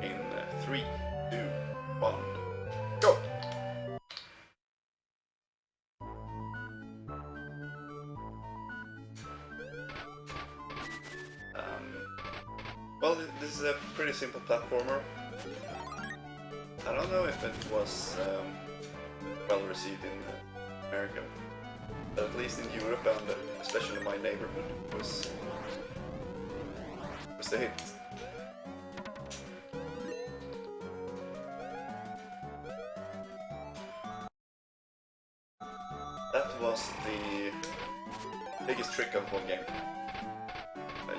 in 3, 2, 1, go! Well, this is a pretty simple platformer. I don't know if it was well received in America, but at least in Europe and especially my neighborhood was the hit. That was the biggest trick of the whole game.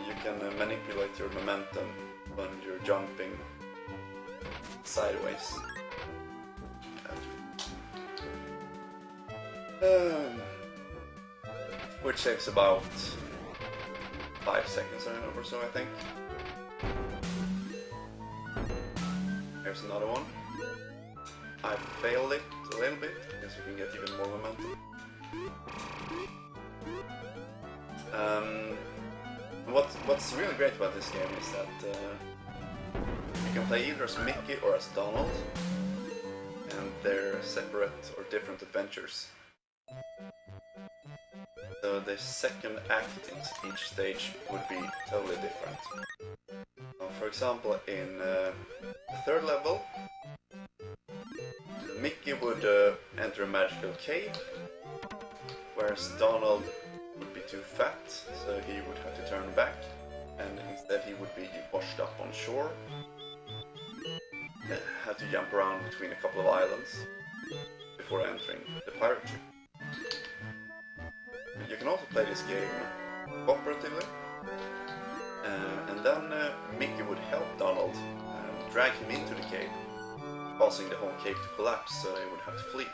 You can manipulate your momentum when you're jumping sideways. Which saves about 5 seconds or so, I think. Here's another one. I failed it a little bit, because you can get even more momentum. What's really great about this game is that you can play either as Mickey or as Donald, and they're separate or different adventures. So the second act in each stage would be totally different. For example, in the third level, Mickey would enter a magical cave, whereas Donald would be too fat, so he would have to turn back, and instead he would be washed up on shore. Had to jump around between a couple of islands before entering the pirate ship. You can also play this game cooperatively, and then Mickey would help Donald drag him into the cave, causing the whole cave to collapse, so they would have to flee.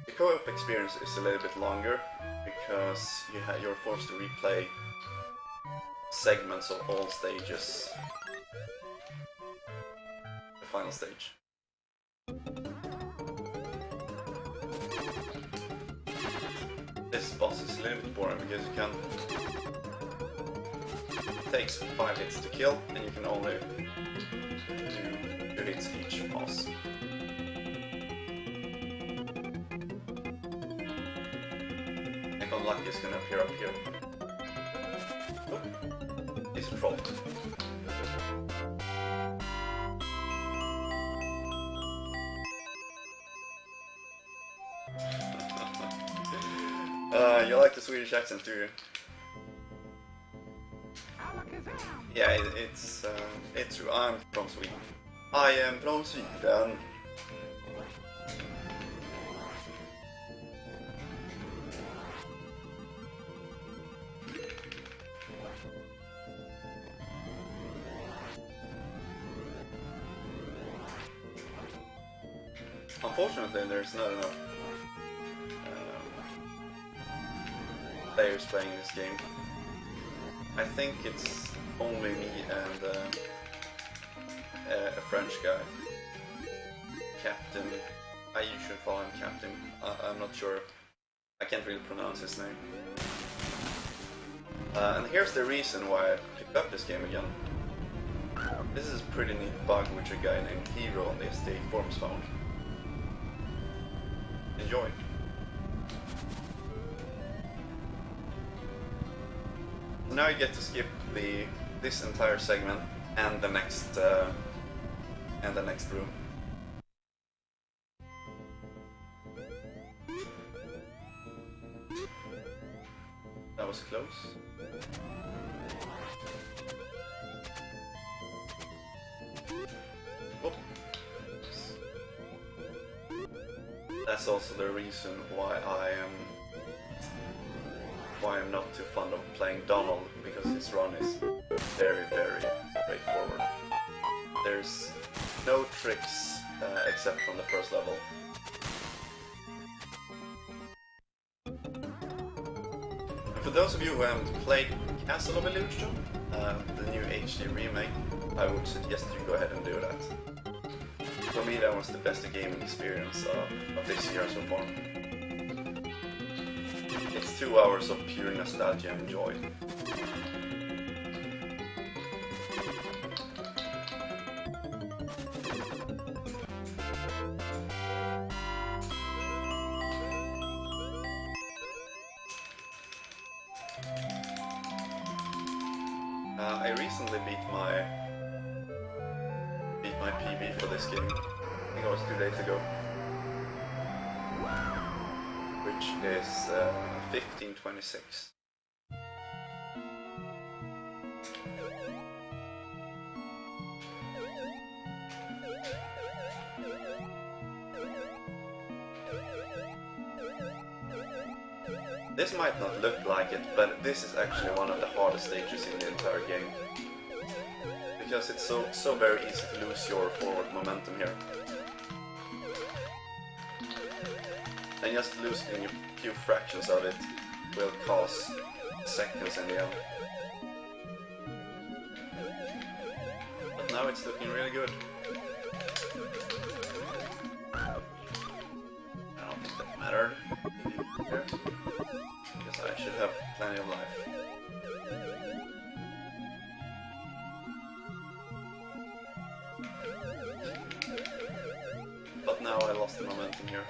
The co-op experience is a little bit longer, because you're forced to replay segments of all stages. The final stage. This boss is a little bit boring because you can... It takes 5 hits to kill, and you can only do 2 hits each boss. If I'm lucky, it's gonna appear up here. Oh, he's a troll. You like the Swedish accent, do you? Yeah, it's true. I'm from Sweden. I am from Sweden. Unfortunately, there's not enough players playing this game. I think it's only me and a French guy. Captain. I usually call him Captain. I'm not sure. I can't really pronounce his name. And here's the reason why I picked up this game again. This is a pretty neat bug which a guy named Hero on the SD forums found. Enjoy. Now you get to skip this entire segment and the next room. That was close. Oh. That's also the reason why I'm not too fond of playing Donald, because his run is very, very straightforward. There's no tricks except from the first level. And for those of you who haven't played Castle of Illusion, the new HD remake, I would suggest you go ahead and do that. For me, that was the best gaming experience of this year so far. It's 2 hours of pure nostalgia and joy. I recently beat my PB for this game. I think it was 2 days ago. Which is 1526. This might not look like it, but this is actually one of the hardest stages in the entire game. Because it's so very easy to lose your forward momentum here. And just losing a few fractions of it will cost seconds in the end. But now it's looking really good. I don't think that mattered here, because I should have plenty of life. But now I lost the momentum here.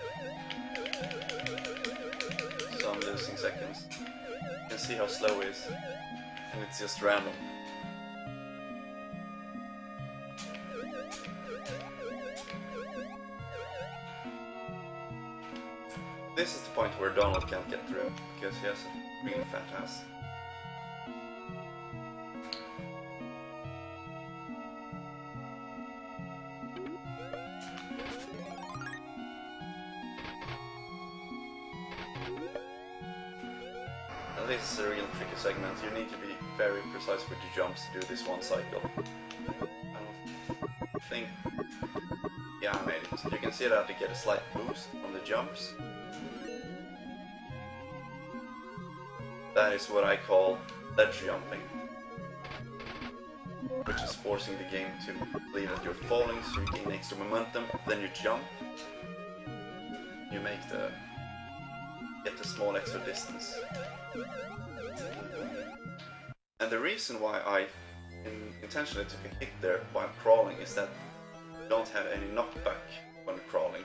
So I'm losing seconds. You can see how slow it is, and it's just random. This is the point where Donald can't get through, because he has a really fat ass. And this is a real tricky segment. You need to be very precise with your jumps to do this one cycle. I don't think... Yeah, I made it. You can see that I get a slight boost from the jumps. That is what I call ledge jumping, which is forcing the game to believe that you're falling, so you gain extra momentum, then you jump. You get the small extra distance. And the reason why I intentionally took a hit there while crawling is that you don't have any knockback when crawling.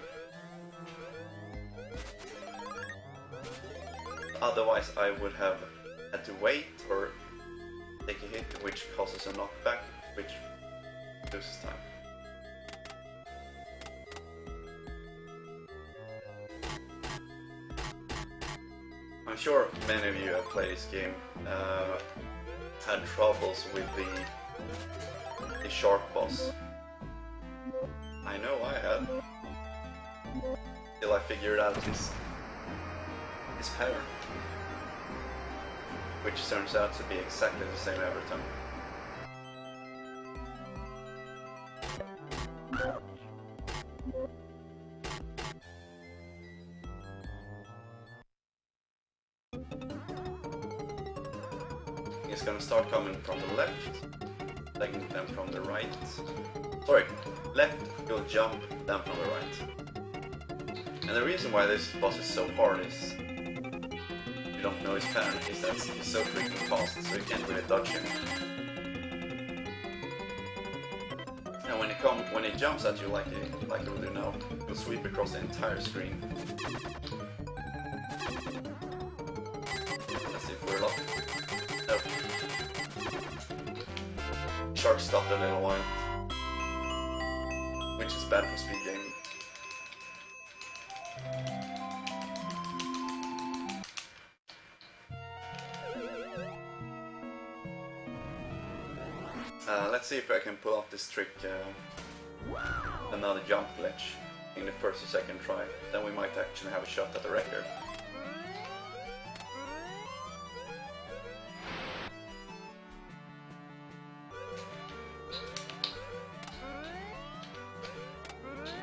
Otherwise I would have had to wait or take a hit, which causes a knockback, which loses time. I'm sure many of you have played this game, had troubles with the shark boss. I know I had, till I figured out his pattern, which turns out to be exactly the same every time. It's gonna start coming from the left, then from the right. Sorry, left, you'll jump, then from the right. And the reason why this boss is so hard is you don't know his pattern, is that he's so freaking fast, so you can't really dodge him. And when he jumps at you like he will do now, he'll sweep across the entire screen. Let's see if we're lucky. Nope. Shark stopped a little while, which is bad for speed gaming. Let's see if I can pull off this trick, another jump glitch, in the first or second try. Then we might actually have a shot at the record.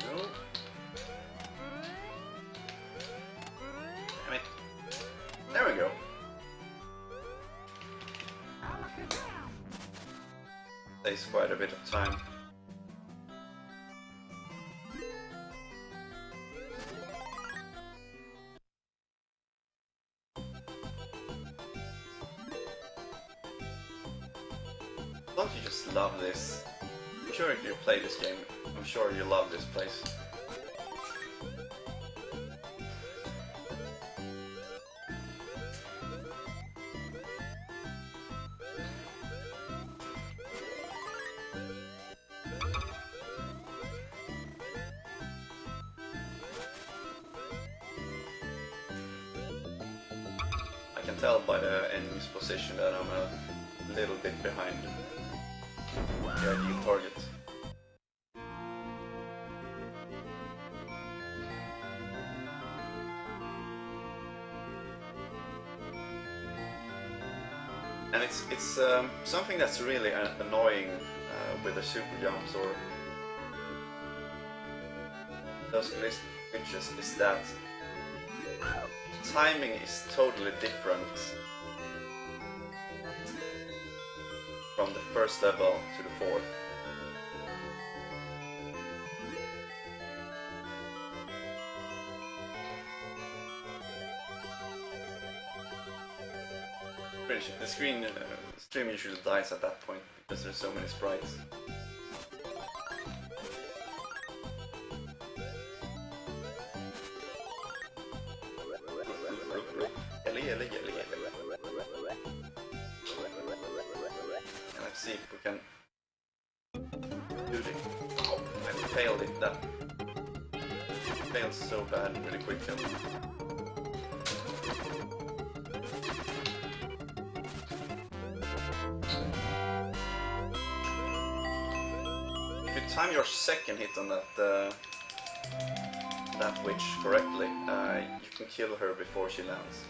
No. Damn it. There we go. Takes quite a bit of time. Don't you just love this? I'm sure if you play this game, I'm sure you love this place. tell by the enemy's position that I'm a little bit behind the ideal target. And it's something that's really annoying with the super jumps or those glitches is that timing is totally different from the first level to the fourth. The stream usually dies at that point because there's so many sprites. Let's see if we can do this. Oh, I failed it. That failed so bad really quickly. If you time your second hit on that witch correctly, you can kill her before she lands.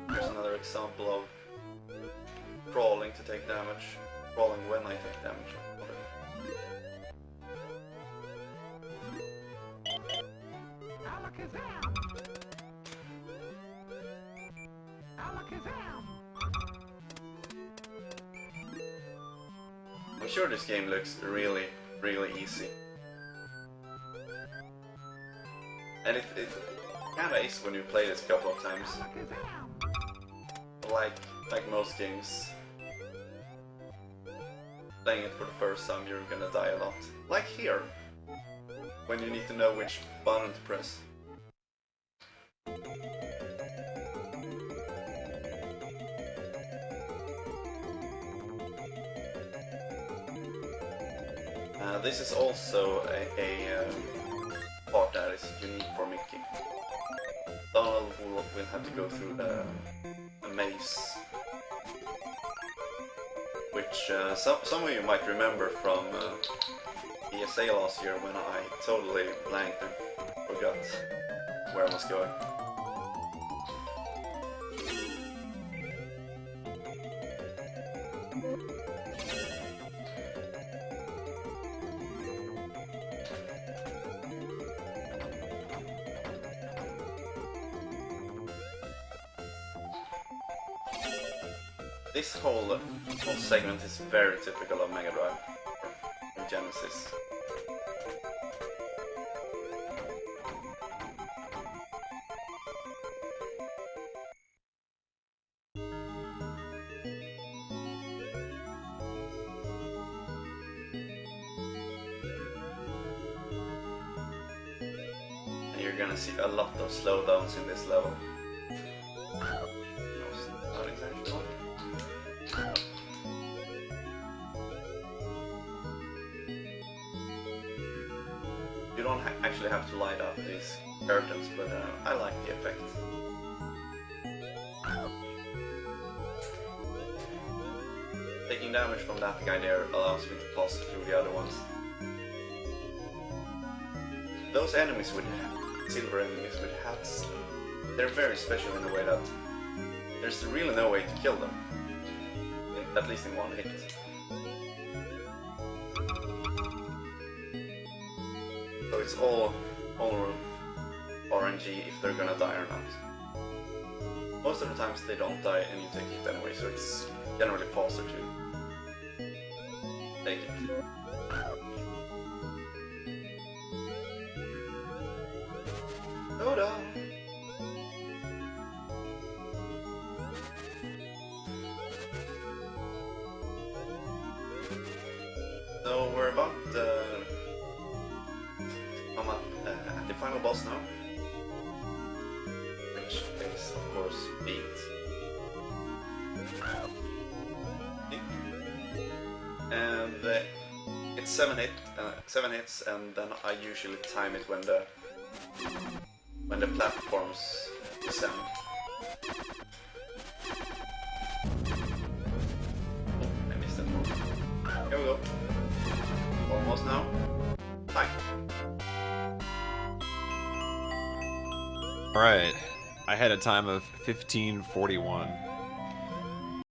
Here's another example of crawling to take damage. Crawling when I take damage. I'm sure this game looks really, really easy. And it kinda is when you play this a couple of times. Like most games, playing it for the first time you're gonna die a lot. Like here, when you need to know which button to press. This is also a part that is unique for Mickey. Donald will have to go through a maze, which some of you might remember from ESA last year when I totally blanked and forgot where I was going. This whole segment is very typical of Mega Drive or Genesis. And you're gonna see a lot of slowdowns in this level. Not intentional. You don't actually have to light up these curtains, but I like the effect. Taking damage from that guy there allows me to pass through the other ones. Those enemies with silver enemies with hats, they're very special in the way that there's really no way to kill them, at least in one hit. So it's all RNG if they're gonna die or not. Most of the times they don't die and you take it anyway, so it's generally faster to take it. Hold on. So we're about at the final boss now, which is of course Beat. and it's 7 hits, and then I usually time it when the platforms descend. Oh, I missed that move. Here we go. Almost now. Time. Alright. I had a time of 15:41.